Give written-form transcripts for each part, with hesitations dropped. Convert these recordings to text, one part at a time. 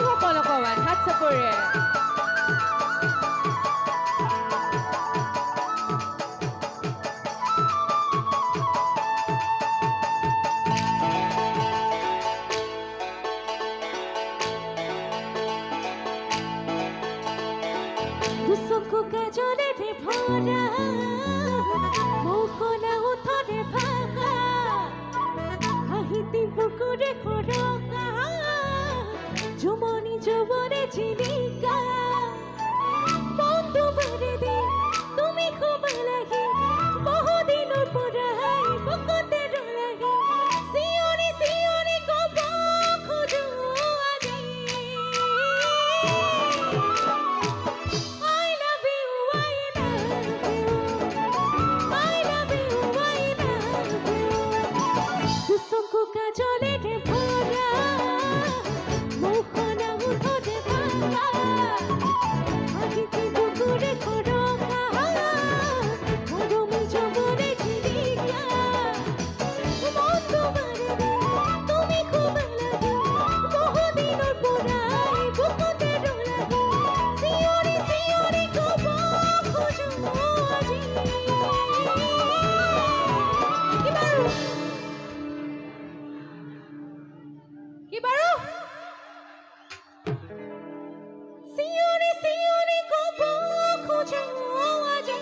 সকল অকমান হাত চাপৰে দুচকু কাজলেৰে ভৰা মৌকলা ওঠৰে ভাষা হাঁহিতি বুকুৰে সৰকা জমনি যৌৱনে জিলিকা বন্ধু বাৰে দি তুমি খুব লাগি বহুদিনৰ পৰাই বুকুতে ৰলাগি চিঞৰি চিঞৰি ক'ব খোজো আজি I love you, I love you, I love you, I love you. দুচকু কাজলেৰে ভৰা মৌকলা ওঠৰে ভাষা হাঁহিতি বুকুৰে সৰকা মৰমী যৌৱনে জিলিকা বন্ধু বাৰে দি তুমি খুব লাগি বহুদিনৰ পৰাই বুকুতে ৰলাগি চিঞৰি চিঞৰি ক'ব খোজো আজি কি বাৰু চিঞৰি চিঞৰি ক'ব খোজো আজি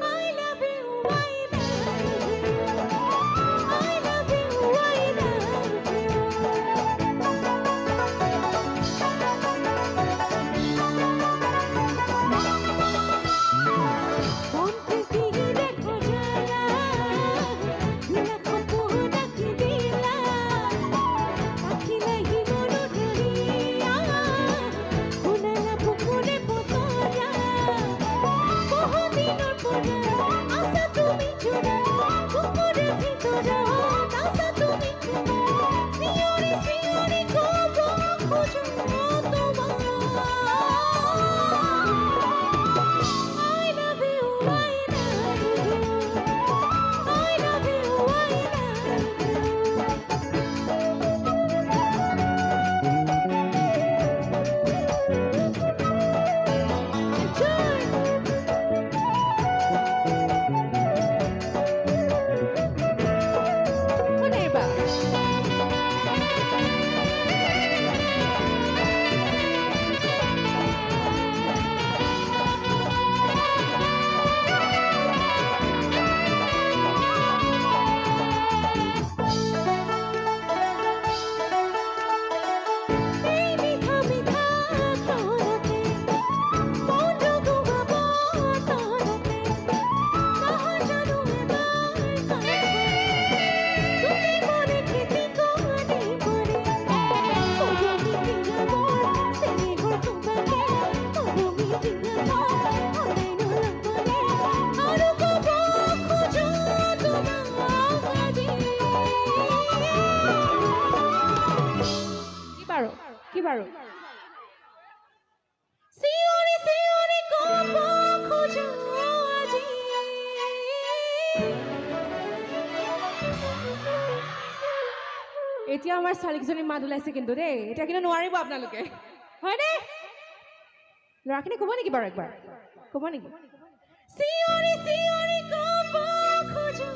I love you, I love you, I love you, I love you. মনটো দিলে খোজালা দিলা খপোনা কি দিলা পাখিলা হিমনো ধৰিয়া শুনালা বুকুৰে বতৰা বহুদিনৰ পৰা আছা তুমি জোৰা বুকুৰে ভিতৰত আছা তুমি জোৰা চিঞৰি চিঞৰি ক'ব খোজো তোমাক I love you, I love you, I love you, I কোনে বা এই মিঠা মিঠা তৰতে মনটো ডুবাব তৰতে নহয় জানো এবাৰ তুমি মনে খেতি কৰি পৰে মৰমী দিয়া মোৰ চেনেহৰ তোমাকে মৰমী দিয়া মোৰ সদায় নলগলে আৰু ক'ব খোজো তোমাক আজি কি বাৰু কি বাৰু চিঞৰি চিঞৰি ক'ব খোজো আজি এতিয়া আমাৰ ছোৱালীকেইজনী মাত ওলাইছে কিন্তু দেই এতিয়া কিন্তু নোৱাৰিব আপোনালোকে হয়নে ল'ৰাখিনি ক'ব নেকি বাৰু একবাৰ ক'ব নেকি চিঞৰি চিঞৰি ক'ব খোজো